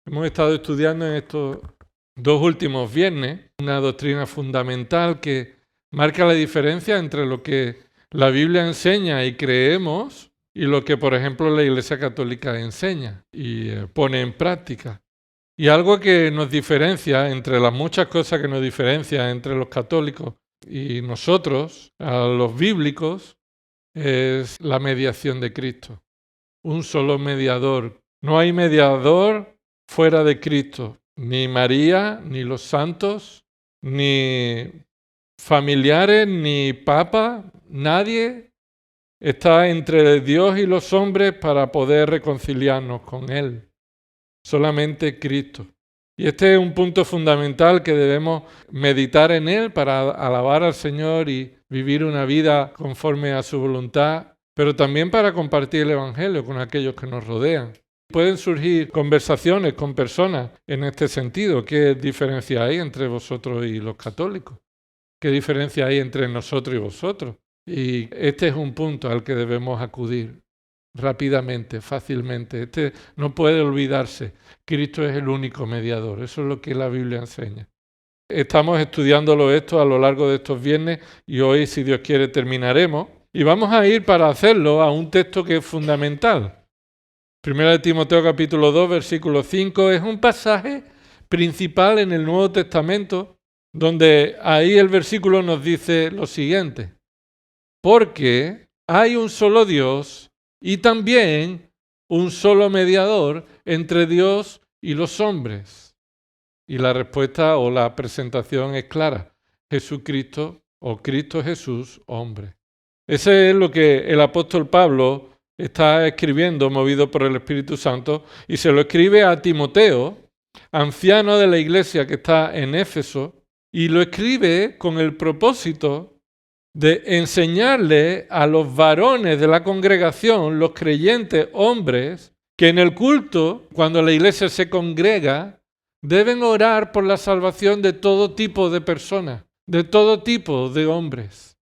Hemos estado estudiando en estos 2 últimos viernes una doctrina fundamental que marca la diferencia entre lo que la Biblia enseña y creemos y lo que, por ejemplo, la Iglesia Católica enseña y pone en práctica. Y algo que nos diferencia, entre las muchas cosas que nos diferencian entre los católicos y nosotros, a los bíblicos, es la mediación de Cristo. Un solo mediador. No hay mediador fuera de Cristo. Ni María, ni los santos, ni familiares, ni papa, nadie está entre Dios y los hombres para poder reconciliarnos con Él. Solamente Cristo. Y este es un punto fundamental que debemos meditar en Él para alabar al Señor y vivir una vida conforme a su voluntad, pero también para compartir el Evangelio con aquellos que nos rodean. Pueden surgir conversaciones con personas en este sentido. ¿Qué diferencia hay entre vosotros y los católicos? ¿Qué diferencia hay entre nosotros y vosotros? Y este es un punto al que debemos acudir rápidamente, fácilmente. Este no puede olvidarse. Cristo es el único mediador. Eso es lo que la Biblia enseña. Estamos estudiándolo esto a lo largo de estos viernes y hoy, si Dios quiere, terminaremos. Y vamos a ir para hacerlo a un texto que es fundamental. 1 Timoteo capítulo 2, versículo 5, es un pasaje principal en el Nuevo Testamento, donde ahí el versículo nos dice lo siguiente: porque hay un solo Dios y también un solo mediador entre Dios y los hombres. Y la respuesta o la presentación es clara: Jesucristo o Cristo Jesús, hombre. Ese es lo que el apóstol Pablo está escribiendo, movido por el Espíritu Santo, y se lo escribe a Timoteo, anciano de la iglesia que está en Éfeso, y lo escribe con el propósito de enseñarle a los varones de la congregación, los creyentes hombres, que en el culto, cuando la iglesia se congrega, deben orar por la salvación de todo tipo de personas, de todo tipo de hombres.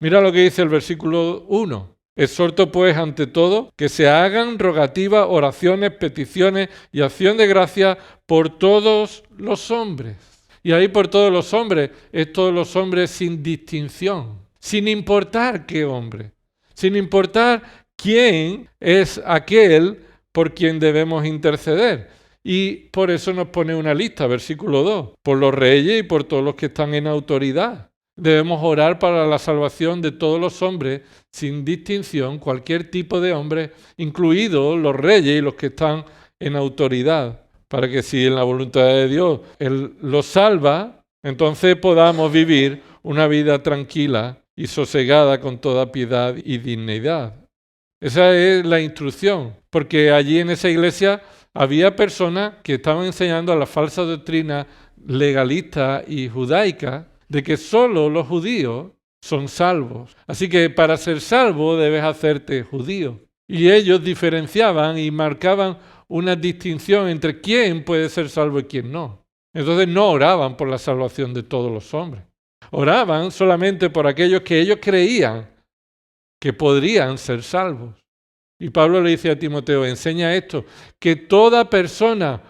Mira lo que dice el versículo 1. Exhorto pues ante todo que se hagan rogativas, oraciones, peticiones y acción de gracia por todos los hombres. Y ahí por todos los hombres es todos los hombres sin distinción, sin importar qué hombre, sin importar quién es aquel por quien debemos interceder. Y por eso nos pone una lista, versículo 2, por los reyes y por todos los que están en autoridad. Debemos orar para la salvación de todos los hombres, sin distinción, cualquier tipo de hombre, incluidos los reyes y los que están en autoridad, para que si en la voluntad de Dios Él los salva, entonces podamos vivir una vida tranquila y sosegada con toda piedad y dignidad. Esa es la instrucción, porque allí en esa iglesia había personas que estaban enseñando la falsa doctrina legalista y judaica de que solo los judíos son salvos. Así que para ser salvo debes hacerte judío. Y ellos diferenciaban y marcaban una distinción entre quién puede ser salvo y quién no. Entonces no oraban por la salvación de todos los hombres. Oraban solamente por aquellos que ellos creían que podrían ser salvos. Y Pablo le dice a Timoteo, enseña esto, que toda persona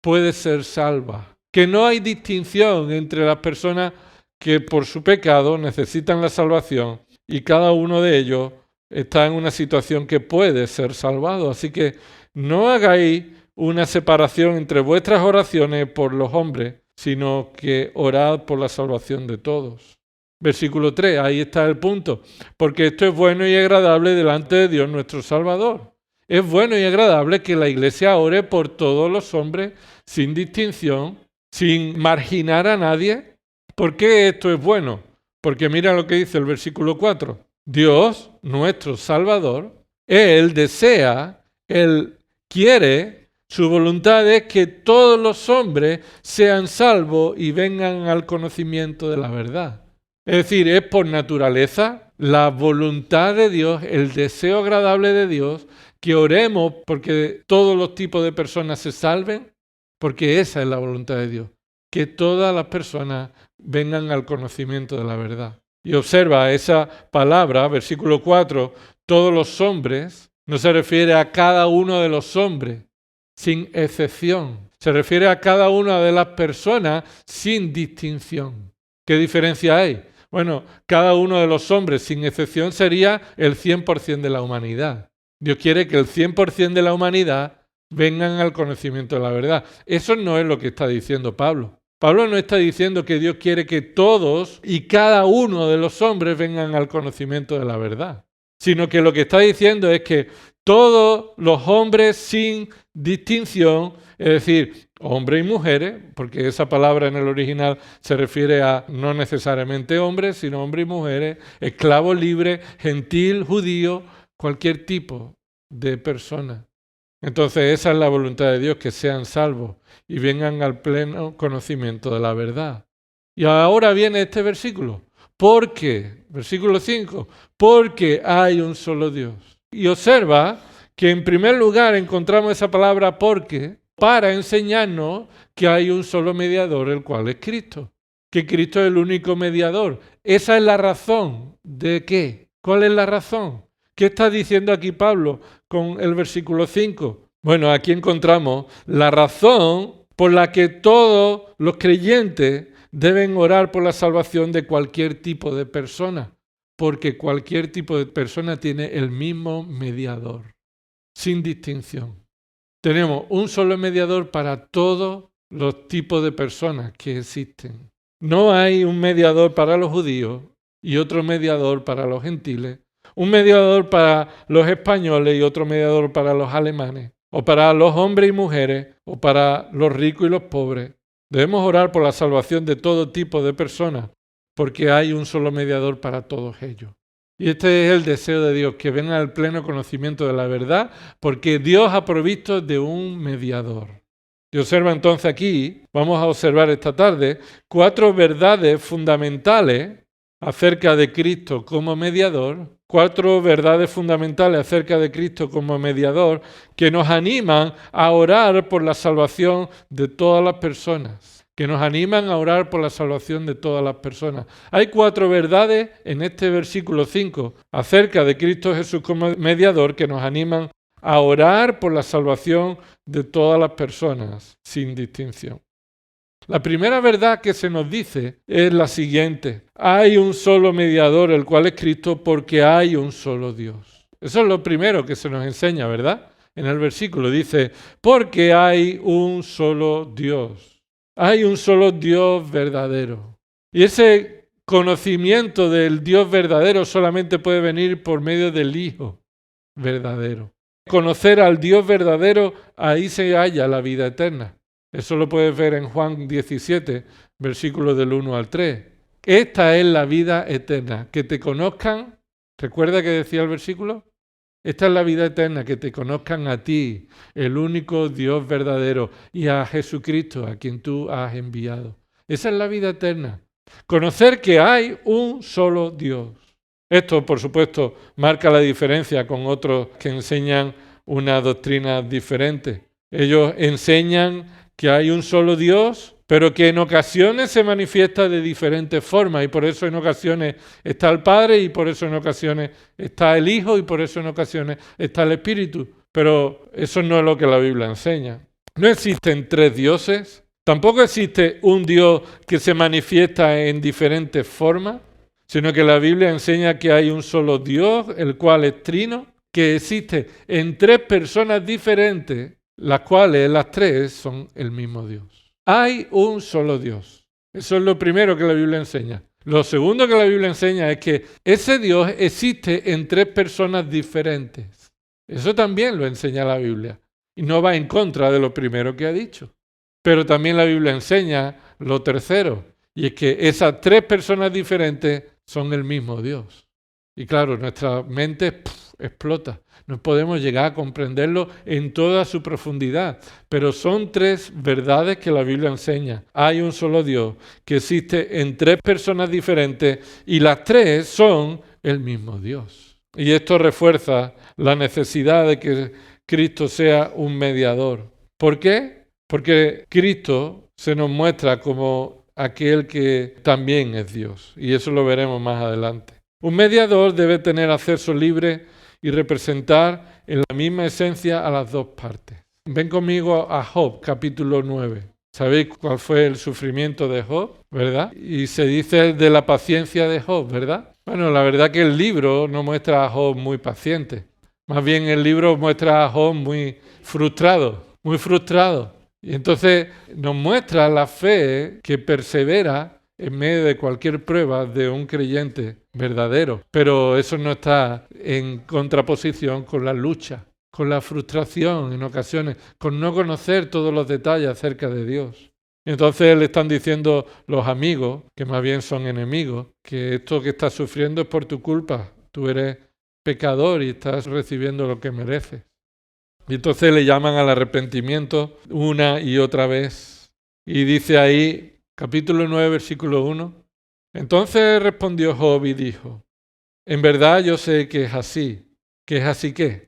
puede ser salva, que no hay distinción entre las personas que por su pecado necesitan la salvación y cada uno de ellos está en una situación que puede ser salvado. Así que no hagáis una separación entre vuestras oraciones por los hombres, sino que orad por la salvación de todos. Versículo 3, ahí está el punto. Porque esto es bueno y agradable delante de Dios nuestro Salvador. Es bueno y agradable que la iglesia ore por todos los hombres sin distinción, sin marginar a nadie. ¿Por qué esto es bueno? Porque mira lo que dice el versículo 4. Dios, nuestro Salvador, Él desea, Él quiere, su voluntad es que todos los hombres sean salvos y vengan al conocimiento de la verdad. Es decir, es por naturaleza la voluntad de Dios, el deseo agradable de Dios, que oremos porque todos los tipos de personas se salven, porque esa es la voluntad de Dios, que todas las personas vengan al conocimiento de la verdad. Y observa esa palabra, versículo 4, todos los hombres, no se refiere a cada uno de los hombres, sin excepción. O Se refiere a cada una de las personas sin distinción. ¿Qué diferencia hay? Bueno, cada uno de los hombres, sin excepción, sería el 100% de la humanidad. Dios quiere que el 100% de la humanidad vengan al conocimiento de la verdad. Eso no es lo que está diciendo Pablo. Pablo no está diciendo que Dios quiere que todos y cada uno de los hombres vengan al conocimiento de la verdad, sino que lo que está diciendo es que todos los hombres sin distinción, es decir, hombres y mujeres, porque esa palabra en el original se refiere a no necesariamente hombres, sino hombres y mujeres, esclavos libres, gentil, judío, cualquier tipo de persona. Entonces esa es la voluntad de Dios, que sean salvos y vengan al pleno conocimiento de la verdad. Y ahora viene este versículo. Porque, versículo 5, porque hay un solo Dios. Y observa que en primer lugar encontramos esa palabra porque para enseñarnos que hay un solo mediador, el cual es Cristo. Que Cristo es el único mediador. Esa es la razón. ¿De qué? ¿Cuál es la razón? ¿Qué está diciendo aquí Pablo con el versículo 5? Bueno, aquí encontramos la razón por la que todos los creyentes deben orar por la salvación de cualquier tipo de persona, porque cualquier tipo de persona tiene el mismo mediador, sin distinción. Tenemos un solo mediador para todos los tipos de personas que existen. No hay un mediador para los judíos y otro mediador para los gentiles, un mediador para los españoles y otro mediador para los alemanes, o para los hombres y mujeres, o para los ricos y los pobres. Debemos orar por la salvación de todo tipo de personas, porque hay un solo mediador para todos ellos. Y este es el deseo de Dios, que venga al pleno conocimiento de la verdad, porque Dios ha provisto de un mediador. Y observa entonces aquí, vamos a observar esta tarde, 4 verdades fundamentales acerca de Cristo como mediador, 4 verdades fundamentales acerca de Cristo como mediador que nos animan a orar por la salvación de todas las personas. Hay 4 verdades en este versículo 5 acerca de Cristo Jesús como mediador que nos animan a orar por la salvación de todas las personas, sin distinción. La primera verdad que se nos dice es la siguiente: hay un solo mediador, el cual es Cristo, porque hay un solo Dios. Eso es lo primero que se nos enseña, ¿verdad? En el versículo dice, porque hay un solo Dios. Hay un solo Dios verdadero. Y ese conocimiento del Dios verdadero solamente puede venir por medio del Hijo verdadero. Conocer al Dios verdadero, ahí se halla la vida eterna. Eso lo puedes ver en Juan 17, versículos del 1 al 3. Esta es la vida eterna, que te conozcan. ¿Recuerda que decía el versículo? Esta es la vida eterna, que te conozcan a ti, el único Dios verdadero, y a Jesucristo, a quien tú has enviado. Esa es la vida eterna. Conocer que hay un solo Dios. Esto, por supuesto, marca la diferencia con otros que enseñan una doctrina diferente. Ellos enseñan que hay un solo Dios, pero que en ocasiones se manifiesta de diferentes formas, y por eso en ocasiones está el Padre, y por eso en ocasiones está el Hijo, y por eso en ocasiones está el Espíritu. Pero eso no es lo que la Biblia enseña. No existen 3 dioses, tampoco existe un Dios que se manifiesta en diferentes formas, sino que la Biblia enseña que hay un solo Dios, el cual es trino, que existe en 3 personas diferentes, las cuales las 3 son el mismo Dios. Hay un solo Dios. Eso es lo primero que la Biblia enseña. Lo segundo que la Biblia enseña es que ese Dios existe en 3 personas diferentes. Eso también lo enseña la Biblia. Y no va en contra de lo primero que ha dicho. Pero también la Biblia enseña lo tercero. Y es que esas 3 personas diferentes son el mismo Dios. Y claro, nuestra mente explota. No podemos llegar a comprenderlo en toda su profundidad, pero son 3 verdades que la Biblia enseña. Hay un solo Dios que existe en 3 personas diferentes y las 3 son el mismo Dios. Y esto refuerza la necesidad de que Cristo sea un mediador. ¿Por qué? Porque Cristo se nos muestra como aquel que también es Dios, y eso lo veremos más adelante. Un mediador debe tener acceso libre y representar en la misma esencia a las 2 partes. Ven conmigo a Job, capítulo 9. ¿Sabéis cuál fue el sufrimiento de Job, verdad? Y se dice de la paciencia de Job, ¿verdad? Bueno, la verdad que el libro no muestra a Job muy paciente. Más bien el libro muestra a Job muy frustrado. Y entonces nos muestra la fe que persevera en medio de cualquier prueba de un creyente verdadero. Pero eso no está en contraposición con la lucha, con la frustración en ocasiones, con no conocer todos los detalles acerca de Dios. Entonces le están diciendo los amigos, que más bien son enemigos, que esto que estás sufriendo es por tu culpa. Tú eres pecador y estás recibiendo lo que mereces. Y entonces le llaman al arrepentimiento una y otra vez. Y dice ahí, capítulo 9, versículo 1, entonces respondió Job y dijo, en verdad yo sé que es así. ¿Que es así qué?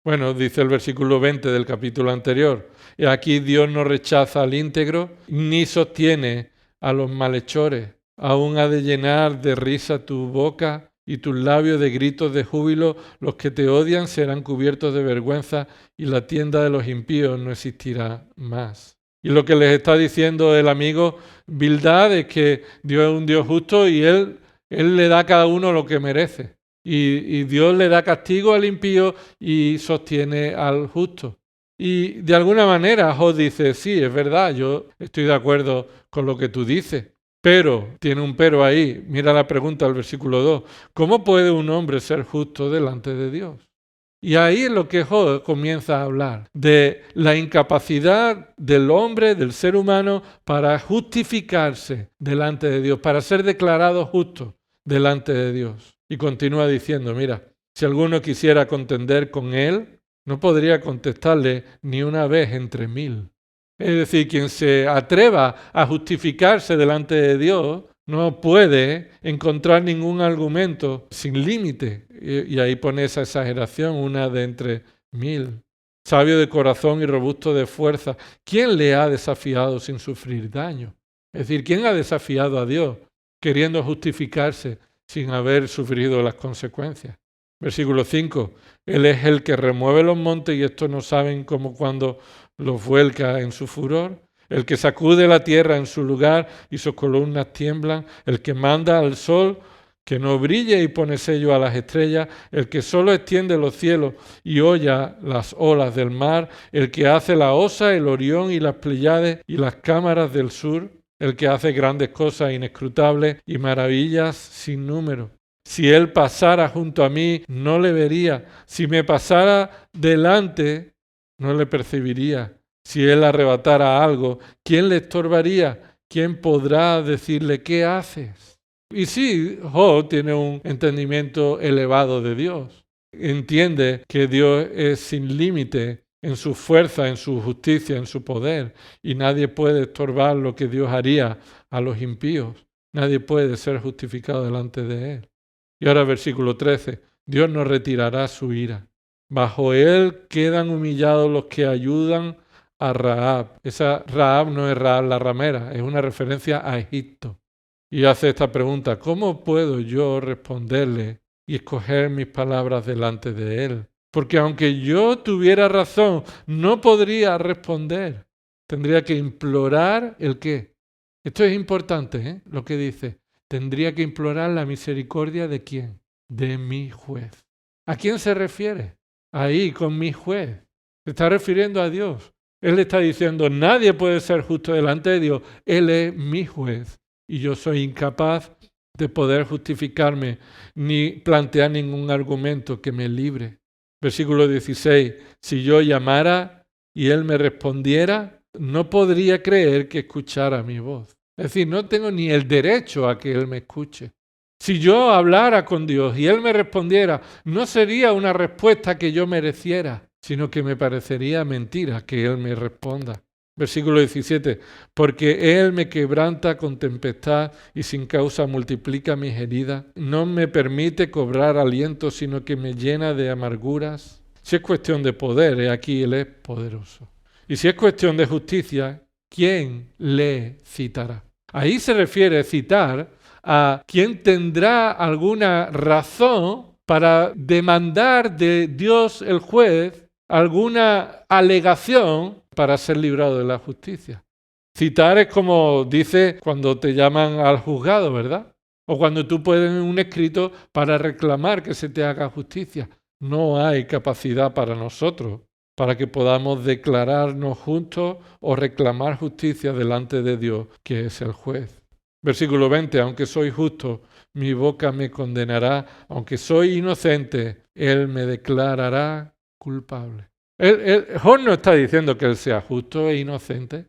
Bueno, dice el versículo 20 del capítulo anterior, y aquí Dios no rechaza al íntegro, ni sostiene a los malhechores. Aún ha de llenar de risa tu boca y tus labios de gritos de júbilo. Los que te odian serán cubiertos de vergüenza y la tienda de los impíos no existirá más. Y lo que les está diciendo el amigo Bildad es que Dios es un Dios justo y Él le da a cada uno lo que merece. Y Dios le da castigo al impío y sostiene al justo. Y de alguna manera Job dice, sí, es verdad, yo estoy de acuerdo con lo que tú dices. Pero, tiene un pero ahí, mira la pregunta del versículo 2, ¿cómo puede un hombre ser justo delante de Dios? Y ahí es lo que Job comienza a hablar, de la incapacidad del hombre, del ser humano, para justificarse delante de Dios, para ser declarado justo delante de Dios. Y continúa diciendo, mira, si alguno quisiera contender con él, no podría contestarle ni una vez entre 1000. Es decir, quien se atreva a justificarse delante de Dios no puede encontrar ningún argumento sin límite. Y ahí pone esa exageración, una de entre 1000. Sabio de corazón y robusto de fuerza. ¿Quién le ha desafiado sin sufrir daño? Es decir, ¿quién ha desafiado a Dios queriendo justificarse sin haber sufrido las consecuencias? Versículo 5. Él es el que remueve los montes y estos no saben cómo cuando los vuelca en su furor. El que sacude la tierra en su lugar y sus columnas tiemblan. El que manda al sol que no brille y pone sello a las estrellas. El que solo extiende los cielos y holla las olas del mar. El que hace la Osa, el Orión y las Pléyades y las cámaras del sur. El que hace grandes cosas inescrutables y maravillas sin número. Si él pasara junto a mí, no le vería. Si me pasara delante, no le percibiría. Si él arrebatara algo, ¿quién le estorbaría? ¿Quién podrá decirle qué haces? Y sí, Job tiene un entendimiento elevado de Dios. Entiende que Dios es sin límite en su fuerza, en su justicia, en su poder. Y nadie puede estorbar lo que Dios haría a los impíos. Nadie puede ser justificado delante de él. Y ahora versículo 13, Dios no retirará su ira. Bajo él quedan humillados los que ayudan a Rahab. Esa Rahab no es Rahab la ramera, es una referencia a Egipto. Y hace esta pregunta, ¿cómo puedo yo responderle y escoger mis palabras delante de él? Porque aunque yo tuviera razón, no podría responder. Tendría que implorar el qué. Esto es importante, lo que dice. Tendría que implorar la misericordia ¿de quién? De mi juez. ¿A quién se refiere? Ahí, con mi juez. Se está refiriendo a Dios. Él le está diciendo, nadie puede ser justo delante de Dios. Él es mi juez. Y yo soy incapaz de poder justificarme ni plantear ningún argumento que me libre. Versículo 16. Si yo llamara y él me respondiera, no podría creer que escuchara mi voz. Es decir, no tengo ni el derecho a que Él me escuche. Si yo hablara con Dios y Él me respondiera, no sería una respuesta que yo mereciera, sino que me parecería mentira que Él me responda. Versículo 17, porque Él me quebranta con tempestad y sin causa multiplica mis heridas. No me permite cobrar aliento, sino que me llena de amarguras. Si es cuestión de poder, aquí Él es poderoso. Y si es cuestión de justicia, ¿quién le citará? Ahí se refiere citar a quien tendrá alguna razón para demandar de Dios el juez alguna alegación para ser librado de la justicia. Citar es como dice cuando te llaman al juzgado, ¿verdad? O cuando tú puedes un escrito para reclamar que se te haga justicia. No hay capacidad para nosotros para que podamos declararnos justos o reclamar justicia delante de Dios, que es el juez. Versículo 20, aunque soy justo, mi boca me condenará, aunque soy inocente, Él me declarará culpable. Job no está diciendo que Él sea justo e inocente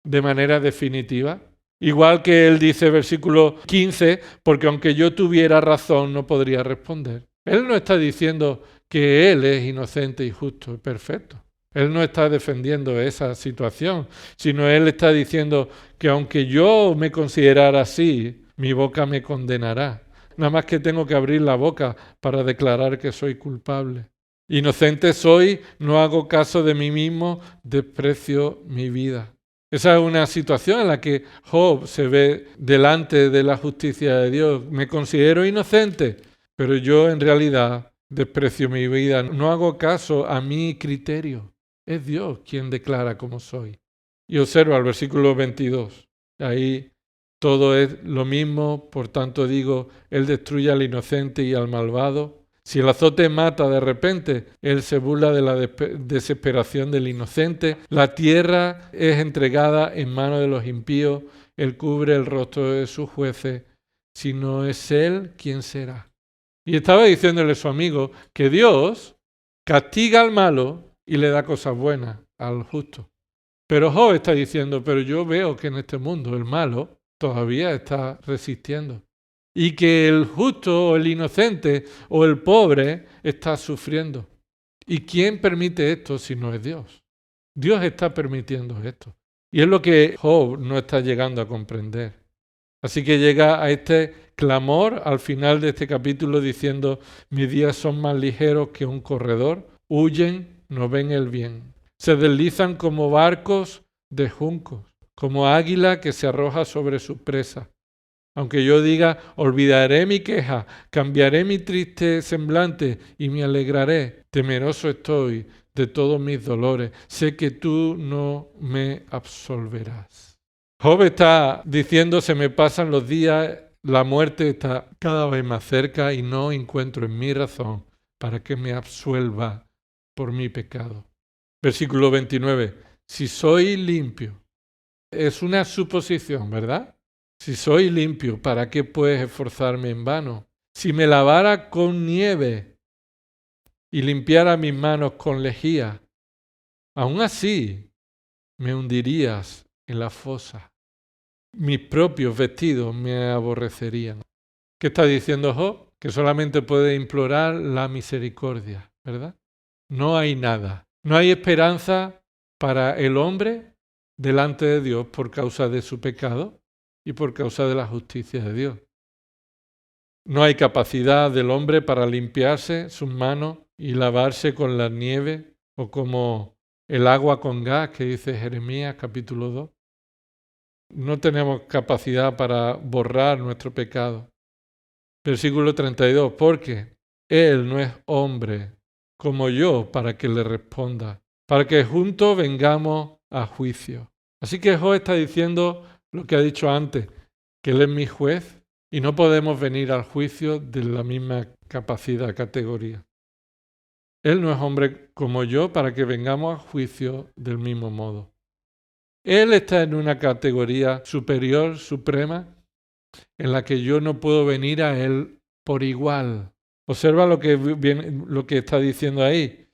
de manera definitiva. Igual que Él dice, versículo 15, porque aunque yo tuviera razón no podría responder. Él no está diciendo que Él es inocente y justo y perfecto. Él no está defendiendo esa situación, sino Él está diciendo que aunque yo me considerara así, mi boca me condenará. Nada más que tengo que abrir la boca para declarar que soy culpable. Inocente soy, no hago caso de mí mismo, desprecio mi vida. Esa es una situación en la que Job se ve delante de la justicia de Dios. Me considero inocente, pero yo en realidad desprecio mi vida. No hago caso a mi criterio. Es Dios quien declara cómo soy. Y observa el versículo 22. Ahí todo es lo mismo, por tanto digo, Él destruye al inocente y al malvado. Si el azote mata de repente, Él se burla de la desesperación del inocente. La tierra es entregada en manos de los impíos. Él cubre el rostro de sus jueces. Si no es Él, ¿quién será? Y estaba diciéndole a su amigo que Dios castiga al malo y le da cosas buenas al justo. Pero Job está diciendo, pero yo veo que en este mundo el malo todavía está resistiendo. Y que el justo o el inocente o el pobre está sufriendo. ¿Y quién permite esto si no es Dios? Dios está permitiendo esto. Y es lo que Job no está llegando a comprender. Así que llega a este clamor al final de este capítulo diciendo, mis días son más ligeros que un corredor, huyen, no ven el bien. Se deslizan como barcos de juncos, como águila que se arroja sobre su presa. Aunque yo diga, olvidaré mi queja, cambiaré mi triste semblante y me alegraré, temeroso estoy de todos mis dolores. Sé que tú no me absolverás. Job está diciendo, se me pasan los días, la muerte está cada vez más cerca y no encuentro en mí razón para que me absuelva por mi pecado. Versículo 29. Si soy limpio, es una suposición, ¿verdad? Si soy limpio, ¿para qué puedes esforzarme en vano? Si me lavara con nieve y limpiara mis manos con lejía, aún así me hundirías en la fosa. Mis propios vestidos me aborrecerían. ¿Qué está diciendo Job? Que solamente puede implorar la misericordia, ¿verdad? No hay nada. No hay esperanza para el hombre delante de Dios por causa de su pecado y por causa de la justicia de Dios. No hay capacidad del hombre para limpiarse sus manos y lavarse con la nieve o como el agua con gas que dice Jeremías capítulo 2. No tenemos capacidad para borrar nuestro pecado. Versículo 32, porque Él no es hombre como yo para que le responda, para que juntos vengamos a juicio. Así que Job está diciendo lo que ha dicho antes, que Él es mi juez y no podemos venir al juicio de la misma capacidad, categoría. Él no es hombre como yo para que vengamos a juicio del mismo modo. Él está en una categoría superior, suprema, en la que yo no puedo venir a Él por igual. Observa lo que está diciendo ahí.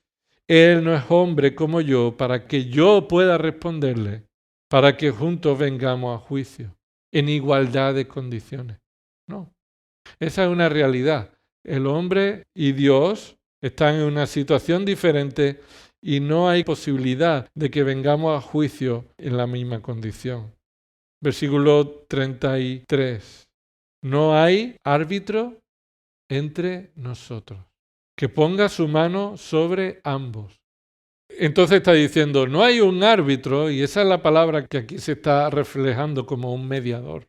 Él no es hombre como yo para que yo pueda responderle, para que juntos vengamos a juicio, en igualdad de condiciones. No, esa es una realidad. El hombre y Dios están en una situación diferente y no hay posibilidad de que vengamos a juicio en la misma condición. Versículo 33. No hay árbitro entre nosotros que ponga su mano sobre ambos. Entonces está diciendo, no hay un árbitro, y esa es la palabra que aquí se está reflejando como un mediador.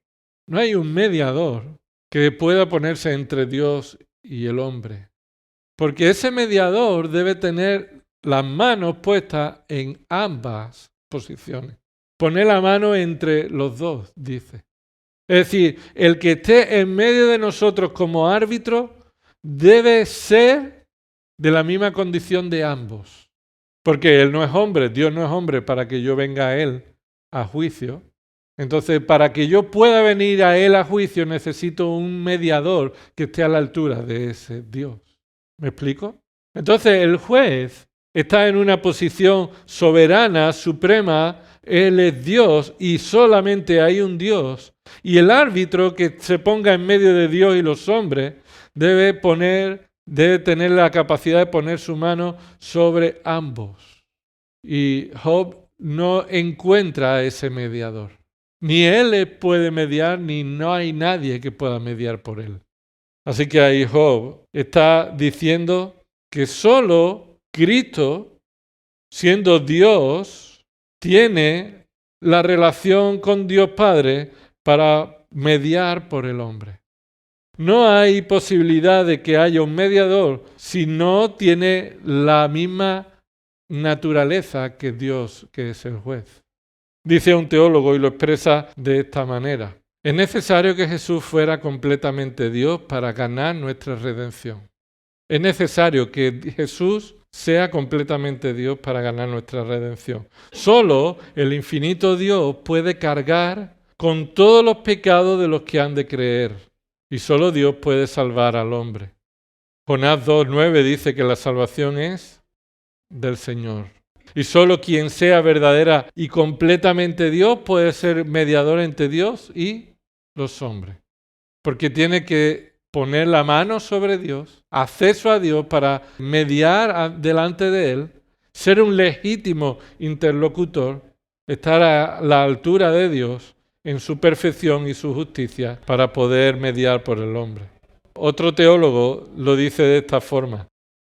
No hay un mediador que pueda ponerse entre Dios y el hombre. Porque ese mediador debe tener las manos puestas en ambas posiciones. Poner la mano entre los dos, dice. Es decir, el que esté en medio de nosotros como árbitro debe ser de la misma condición de ambos. Porque Él no es hombre, Dios no es hombre para que yo venga a Él a juicio. Entonces, para que yo pueda venir a Él a juicio, necesito un mediador que esté a la altura de ese Dios. ¿Me explico? Entonces, el juez está en una posición soberana, suprema. Él es Dios y solamente hay un Dios. Y el árbitro que se ponga en medio de Dios y los hombres debe tener la capacidad de poner su mano sobre ambos. Y Job no encuentra a ese mediador. Ni él puede mediar, ni no hay nadie que pueda mediar por él. Así que ahí Job está diciendo que solo Cristo, siendo Dios, tiene la relación con Dios Padre para mediar por el hombre. No hay posibilidad de que haya un mediador si no tiene la misma naturaleza que Dios, que es el juez. Dice un teólogo y lo expresa de esta manera. Es necesario que Jesús fuera completamente Dios para ganar nuestra redención. Es necesario que Jesús sea completamente Dios para ganar nuestra redención. Solo el infinito Dios puede cargar con todos los pecados de los que han de creer. Y solo Dios puede salvar al hombre. Jonás 2:9 dice que la salvación es del Señor. Y solo quien sea verdadera y completamente Dios puede ser mediador entre Dios y los hombres. Porque tiene que poner la mano sobre Dios, acceso a Dios para mediar delante de Él, ser un legítimo interlocutor, estar a la altura de Dios en su perfección y su justicia para poder mediar por el hombre. Otro teólogo lo dice de esta forma.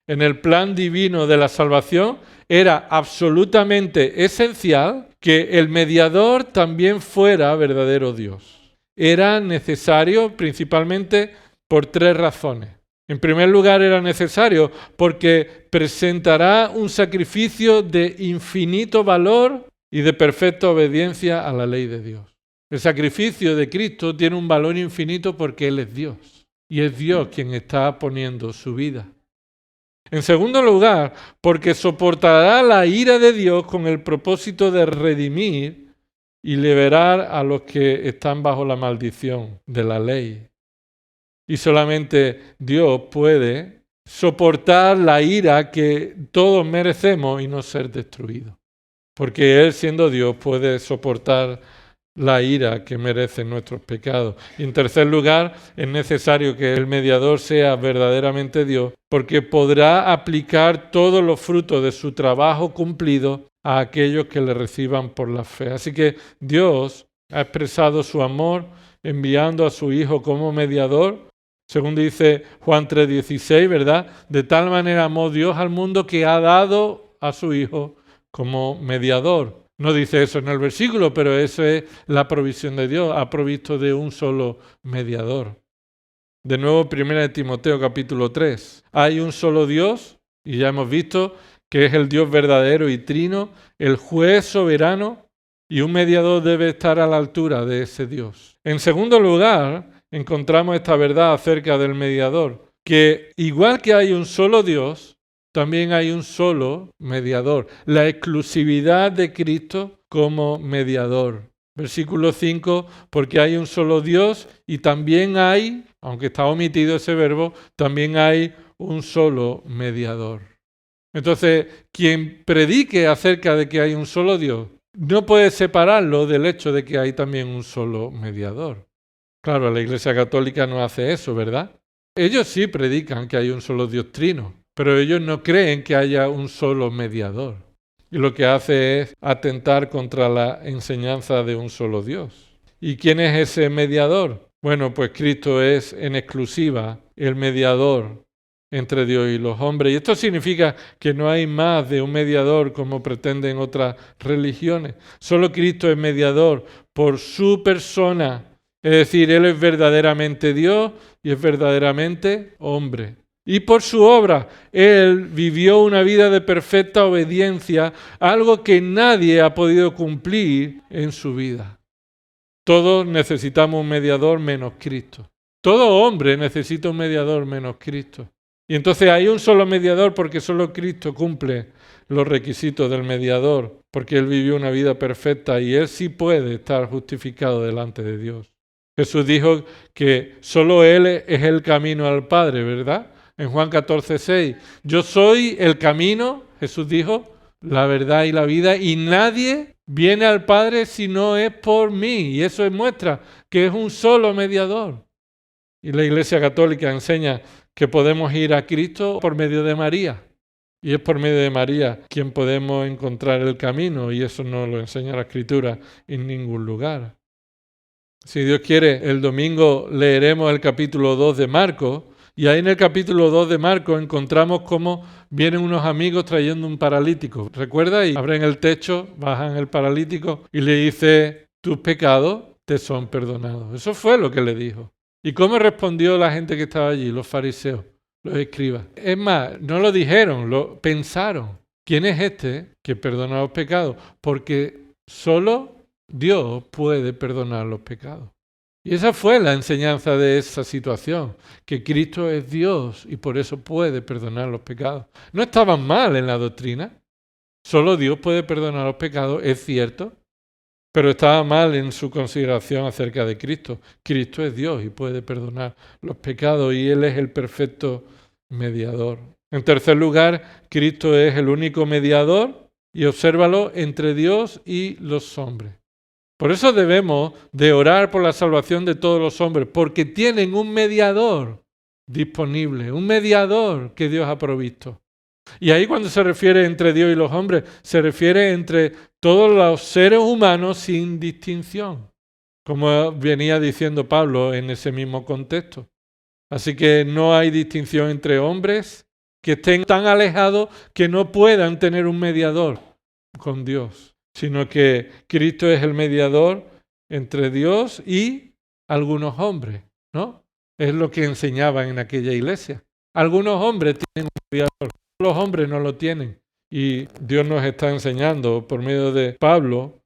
En el plan divino de la salvación era absolutamente esencial que el mediador también fuera verdadero Dios. Era necesario principalmente por 3 razones. En primer lugar, era necesario porque presentará un sacrificio de infinito valor y de perfecta obediencia a la ley de Dios. El sacrificio de Cristo tiene un valor infinito porque Él es Dios. Y es Dios quien está poniendo su vida. En segundo lugar, porque soportará la ira de Dios con el propósito de redimir y liberar a los que están bajo la maldición de la ley. Y solamente Dios puede soportar la ira que todos merecemos y no ser destruidos. Porque Él, siendo Dios, puede soportar la ira que merecen nuestros pecados. Y en tercer lugar, es necesario que el mediador sea verdaderamente Dios, porque podrá aplicar todos los frutos de su trabajo cumplido a aquellos que le reciban por la fe. Así que Dios ha expresado su amor enviando a su Hijo como mediador, según dice Juan 3:16, ¿verdad? De tal manera amó Dios al mundo que ha dado a su Hijo como mediador. No dice eso en el versículo, pero eso es la provisión de Dios. Ha provisto de un solo mediador. De nuevo, 1 Timoteo capítulo 3. Hay un solo Dios, y ya hemos visto que es el Dios verdadero y trino, el juez soberano, y un mediador debe estar a la altura de ese Dios. En segundo lugar, encontramos esta verdad acerca del mediador, que igual que hay un solo Dios, también hay un solo mediador, la exclusividad de Cristo como mediador. Versículo 5, porque hay un solo Dios y también hay, aunque está omitido ese verbo, también hay un solo mediador. Entonces, quien predique acerca de que hay un solo Dios, no puede separarlo del hecho de que hay también un solo mediador. Claro, la Iglesia Católica no hace eso, ¿verdad? Ellos sí predican que hay un solo Dios trino, pero ellos no creen que haya un solo mediador. Y lo que hace es atentar contra la enseñanza de un solo Dios. ¿Y quién es ese mediador? Bueno, pues Cristo es en exclusiva el mediador entre Dios y los hombres. Y esto significa que no hay más de un mediador como pretenden otras religiones. Solo Cristo es mediador por su persona. Es decir, Él es verdaderamente Dios y es verdaderamente hombre. Y por su obra, Él vivió una vida de perfecta obediencia, algo que nadie ha podido cumplir en su vida. Todos necesitamos un mediador menos Cristo. Todo hombre necesita un mediador menos Cristo. Y entonces hay un solo mediador porque solo Cristo cumple los requisitos del mediador, porque Él vivió una vida perfecta y Él sí puede estar justificado delante de Dios. Jesús dijo que solo Él es el camino al Padre, ¿verdad? En Juan 14:6, yo soy el camino, Jesús dijo, la verdad y la vida, y nadie viene al Padre si no es por mí. Y eso muestra que es un solo mediador. Y la Iglesia Católica enseña que podemos ir a Cristo por medio de María. Y es por medio de María quien podemos encontrar el camino, y eso no lo enseña la Escritura en ningún lugar. Si Dios quiere, el domingo leeremos el capítulo 2 de Marcos, y ahí en el capítulo 2 de Marcos encontramos cómo vienen unos amigos trayendo un paralítico. ¿Recuerda? Y abren el techo, bajan el paralítico y le dice, tus pecados te son perdonados. Eso fue lo que le dijo. ¿Y cómo respondió la gente que estaba allí, los fariseos, los escribas? Es más, no lo dijeron, lo pensaron. ¿Quién es este que perdona los pecados? Porque solo Dios puede perdonar los pecados. Y esa fue la enseñanza de esa situación, que Cristo es Dios y por eso puede perdonar los pecados. No estaban mal en la doctrina, solo Dios puede perdonar los pecados, es cierto, pero estaba mal en su consideración acerca de Cristo. Cristo es Dios y puede perdonar los pecados y Él es el perfecto mediador. En tercer lugar, Cristo es el único mediador y obsérvalo entre Dios y los hombres. Por eso debemos de orar por la salvación de todos los hombres, porque tienen un mediador disponible, un mediador que Dios ha provisto. Y ahí cuando se refiere entre Dios y los hombres, se refiere entre todos los seres humanos sin distinción, como venía diciendo Pablo en ese mismo contexto. Así que no hay distinción entre hombres que estén tan alejados que no puedan tener un mediador con Dios, sino que Cristo es el mediador entre Dios y algunos hombres, ¿no? Es lo que enseñaban en aquella iglesia. Algunos hombres tienen un mediador, los hombres no lo tienen. Y Dios nos está enseñando por medio de Pablo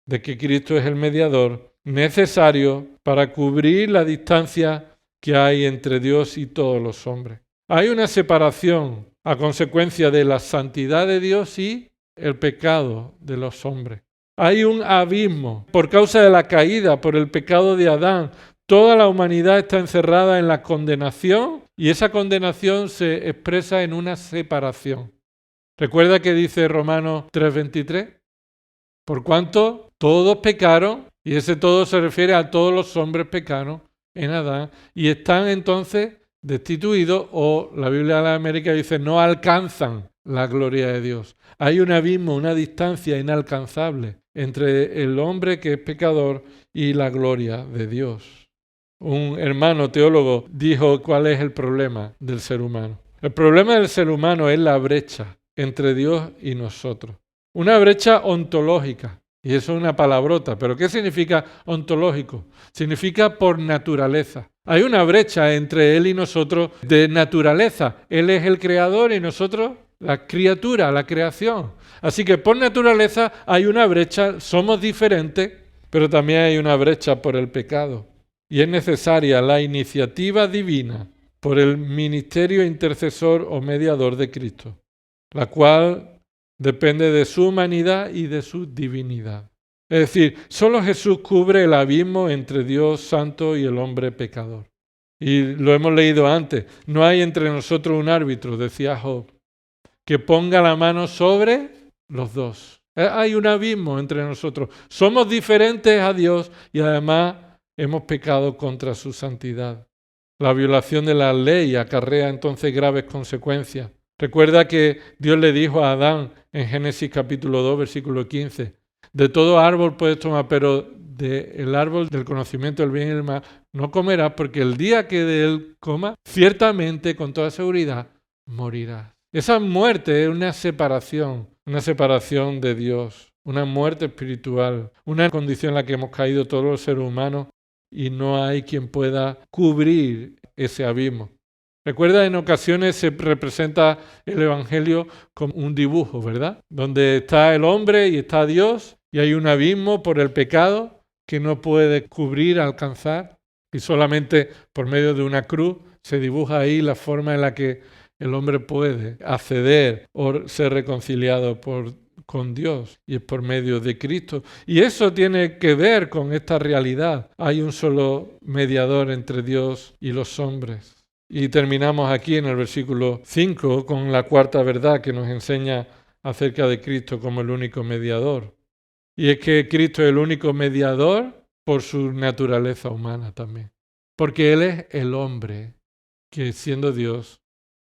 de que Cristo es el mediador necesario para cubrir la distancia que hay entre Dios y todos los hombres. Hay una separación a consecuencia de la santidad de Dios y el pecado de los hombres. Hay un abismo por causa de la caída, por el pecado de Adán. Toda la humanidad está encerrada en la condenación y esa condenación se expresa en una separación. ¿Recuerda que dice Romanos 3:23? Por cuanto todos pecaron, y ese todo se refiere a todos los hombres pecaron en Adán, y están entonces destituidos, o la Biblia de la América dice no alcanzan la gloria de Dios. Hay un abismo, una distancia inalcanzable entre el hombre que es pecador y la gloria de Dios. Un hermano teólogo dijo cuál es el problema del ser humano. El problema del ser humano es la brecha entre Dios y nosotros. Una brecha ontológica. Y eso es una palabrota. ¿Pero qué significa ontológico? Significa por naturaleza. Hay una brecha entre Él y nosotros de naturaleza. Él es el creador y nosotros la criatura, la creación. Así que por naturaleza hay una brecha, somos diferentes, pero también hay una brecha por el pecado. Y es necesaria la iniciativa divina por el ministerio intercesor o mediador de Cristo, la cual depende de su humanidad y de su divinidad. Es decir, solo Jesús cubre el abismo entre Dios santo y el hombre pecador. Y lo hemos leído antes, no hay entre nosotros un árbitro, decía Job, que ponga la mano sobre los dos. Hay un abismo entre nosotros. Somos diferentes a Dios y además hemos pecado contra su santidad. La violación de la ley acarrea entonces graves consecuencias. Recuerda que Dios le dijo a Adán en Génesis capítulo 2, versículo 15, de todo árbol puedes tomar, pero del árbol del conocimiento del bien y del mal no comerás, porque el día que de él comas, ciertamente, con toda seguridad, morirás. Esa muerte es una separación de Dios, una muerte espiritual, una condición en la que hemos caído todos los seres humanos y no hay quien pueda cubrir ese abismo. Recuerda, en ocasiones se representa el Evangelio como un dibujo, ¿verdad? Donde está el hombre y está Dios y hay un abismo por el pecado que no puede cubrir, alcanzar, y solamente por medio de una cruz se dibuja ahí la forma en la que el hombre puede acceder o ser reconciliado con Dios, y es por medio de Cristo. Y eso tiene que ver con esta realidad. Hay un solo mediador entre Dios y los hombres. Y terminamos aquí en el versículo 5 con la cuarta verdad que nos enseña acerca de Cristo como el único mediador. Y es que Cristo es el único mediador por su naturaleza humana también. Porque Él es el hombre que, siendo Dios,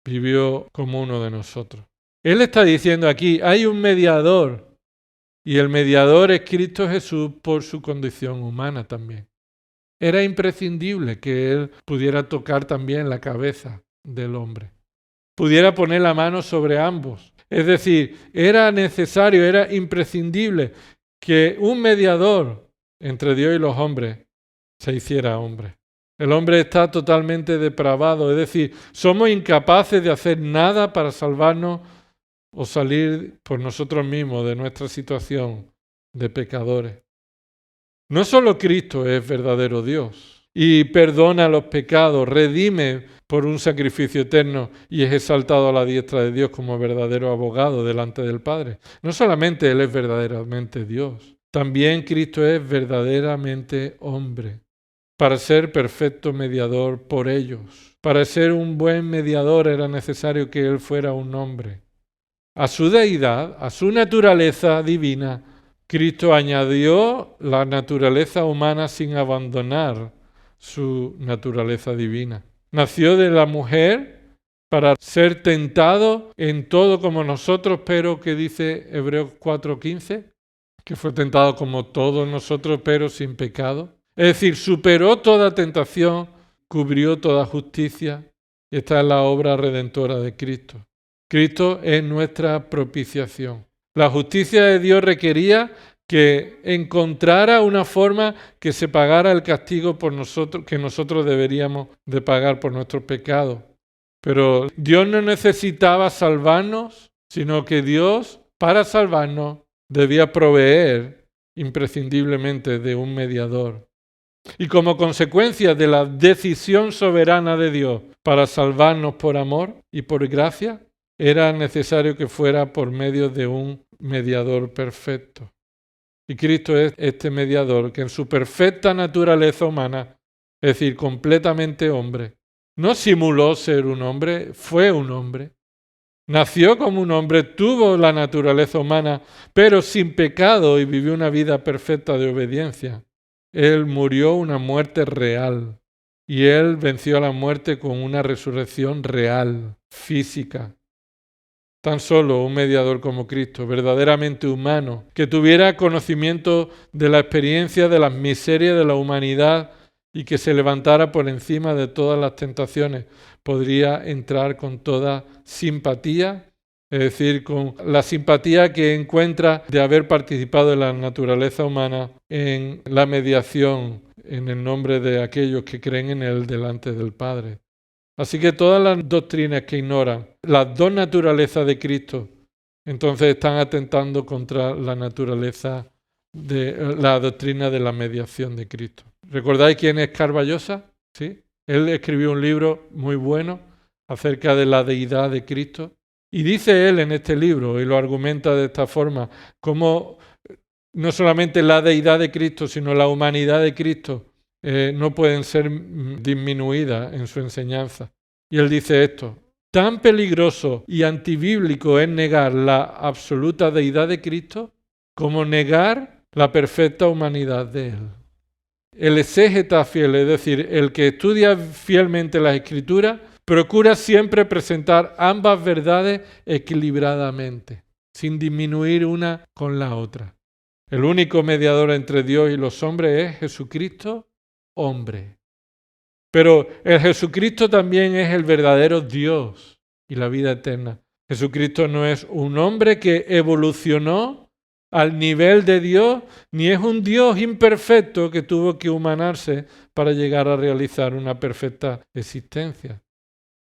vivió como uno de nosotros. Él está diciendo aquí, hay un mediador, y el mediador es Cristo Jesús por su condición humana también. Era imprescindible que Él pudiera tocar también la cabeza del hombre, pudiera poner la mano sobre ambos. Es decir, era necesario, era imprescindible que un mediador entre Dios y los hombres se hiciera hombre. El hombre está totalmente depravado, es decir, somos incapaces de hacer nada para salvarnos o salir por nosotros mismos de nuestra situación de pecadores. No solo Cristo es verdadero Dios y perdona los pecados, redime por un sacrificio eterno y es exaltado a la diestra de Dios como verdadero abogado delante del Padre. No solamente Él es verdaderamente Dios, también Cristo es verdaderamente hombre, para ser perfecto mediador por ellos. Para ser un buen mediador era necesario que Él fuera un hombre. A su deidad, a su naturaleza divina, Cristo añadió la naturaleza humana sin abandonar su naturaleza divina. Nació de la mujer para ser tentado en todo como nosotros, pero que dice Hebreos 4:15, que fue tentado como todos nosotros, pero sin pecado. Es decir, superó toda tentación, cubrió toda justicia. Esta es la obra redentora de Cristo. Cristo es nuestra propiciación. La justicia de Dios requería que encontrara una forma que se pagara el castigo por nosotros, que nosotros deberíamos de pagar por nuestros pecados. Pero Dios no necesitaba salvarnos, sino que Dios, para salvarnos, debía proveer imprescindiblemente de un mediador. Y como consecuencia de la decisión soberana de Dios para salvarnos por amor y por gracia, era necesario que fuera por medio de un mediador perfecto. Y Cristo es este mediador que en su perfecta naturaleza humana, es decir, completamente hombre, no simuló ser un hombre, fue un hombre. Nació como un hombre, tuvo la naturaleza humana, pero sin pecado y vivió una vida perfecta de obediencia. Él murió una muerte real y Él venció a la muerte con una resurrección real, física. Tan solo un mediador como Cristo, verdaderamente humano, que tuviera conocimiento de la experiencia de las miserias de la humanidad y que se levantara por encima de todas las tentaciones, podría entrar con toda simpatía, es decir, con la simpatía que encuentra de haber participado en la naturaleza humana en la mediación en el nombre de aquellos que creen en Él delante del Padre. Así que todas las doctrinas que ignoran las dos naturalezas de Cristo, entonces están atentando contra la naturaleza de la doctrina de la mediación de Cristo. ¿Recordáis quién es Carballosa? ¿Sí? Él escribió un libro muy bueno acerca de la deidad de Cristo. Y dice él en este libro, y lo argumenta de esta forma, cómo no solamente la deidad de Cristo, sino la humanidad de Cristo no pueden ser disminuidas en su enseñanza. Y él dice esto: tan peligroso y antibíblico es negar la absoluta deidad de Cristo como negar la perfecta humanidad de Él. El exégeta fiel, es decir, el que estudia fielmente las Escrituras, procura siempre presentar ambas verdades equilibradamente, sin disminuir una con la otra. El único mediador entre Dios y los hombres es Jesucristo, hombre. Pero el Jesucristo también es el verdadero Dios y la vida eterna. Jesucristo no es un hombre que evolucionó al nivel de Dios, ni es un Dios imperfecto que tuvo que humanarse para llegar a realizar una perfecta existencia.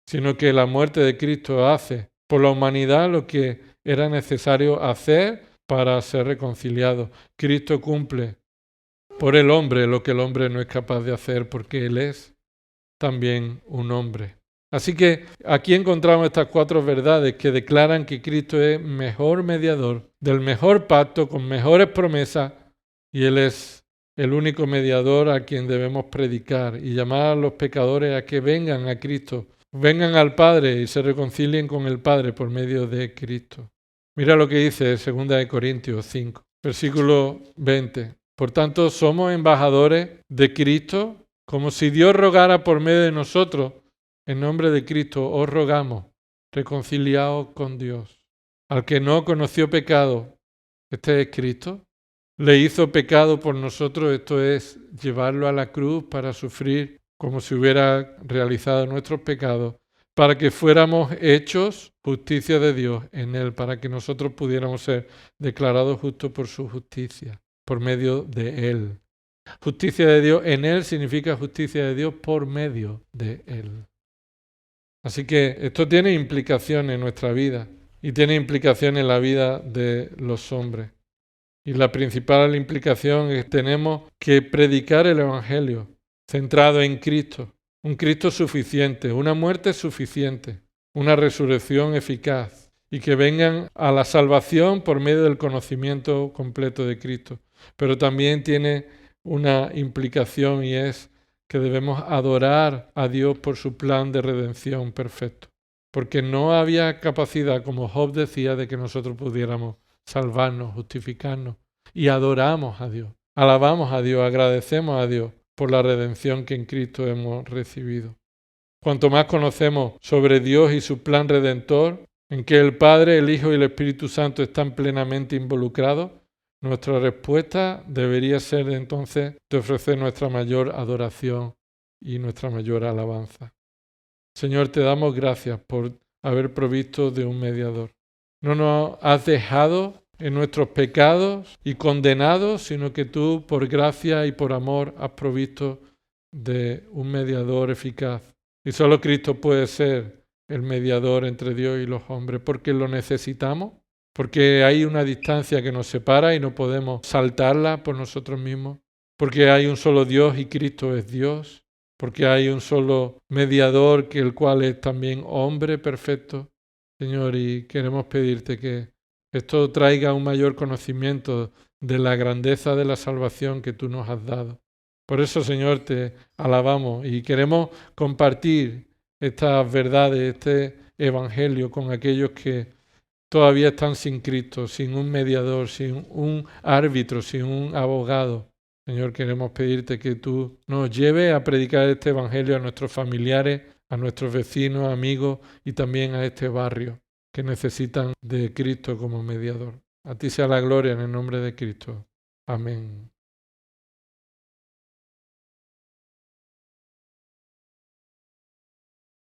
sino que la muerte de Cristo hace por la humanidad lo que era necesario hacer para ser reconciliado. Cristo cumple por el hombre lo que el hombre no es capaz de hacer, porque Él es también un hombre. Así que aquí encontramos estas 4 verdades que declaran que Cristo es mejor mediador, del mejor pacto, con mejores promesas, y Él es el único mediador a quien debemos predicar y llamar a los pecadores a que vengan a Cristo, vengan al Padre y se reconcilien con el Padre por medio de Cristo. Mira lo que dice 2 Corintios 5, versículo 20. Por tanto, somos embajadores de Cristo, como si Dios rogara por medio de nosotros. En nombre de Cristo os rogamos, reconciliaos con Dios. Al que no conoció pecado, este es Cristo, le hizo pecado por nosotros, esto es, llevarlo a la cruz para sufrir como si hubiera realizado nuestros pecados, para que fuéramos hechos justicia de Dios en Él, para que nosotros pudiéramos ser declarados justos por su justicia, por medio de Él. Justicia de Dios en Él significa justicia de Dios por medio de Él. Así que esto tiene implicaciones en nuestra vida y tiene implicaciones en la vida de los hombres. Y la principal implicación es que tenemos que predicar el Evangelio centrado en Cristo, un Cristo suficiente, una muerte suficiente, una resurrección eficaz y que vengan a la salvación por medio del conocimiento completo de Cristo. Pero también tiene una implicación y es que debemos adorar a Dios por su plan de redención perfecto. Porque no había capacidad, como Job decía, de que nosotros pudiéramos salvarnos, justificarnos. Y adoramos a Dios, alabamos a Dios, agradecemos a Dios por la redención que en Cristo hemos recibido. Cuanto más conocemos sobre Dios y su plan redentor, en que el Padre, el Hijo y el Espíritu Santo están plenamente involucrados, nuestra respuesta debería ser entonces de ofrecer nuestra mayor adoración y nuestra mayor alabanza. Señor, te damos gracias por haber provisto de un mediador. No nos has dejado en nuestros pecados y condenados, sino que tú, por gracia y por amor, has provisto de un mediador eficaz. Y solo Cristo puede ser el mediador entre Dios y los hombres, porque lo necesitamos, porque hay una distancia que nos separa y no podemos saltarla por nosotros mismos, porque hay un solo Dios y Cristo es Dios, porque hay un solo mediador que el cual es también hombre perfecto. Señor, y queremos pedirte que esto traiga un mayor conocimiento de la grandeza de la salvación que tú nos has dado. Por eso, Señor, te alabamos y queremos compartir estas verdades, este evangelio con aquellos que todavía están sin Cristo, sin un mediador, sin un árbitro, sin un abogado. Señor, queremos pedirte que tú nos lleves a predicar este evangelio a nuestros familiares, a nuestros vecinos, amigos y también a este barrio que necesitan de Cristo como mediador. A ti sea la gloria en el nombre de Cristo. Amén.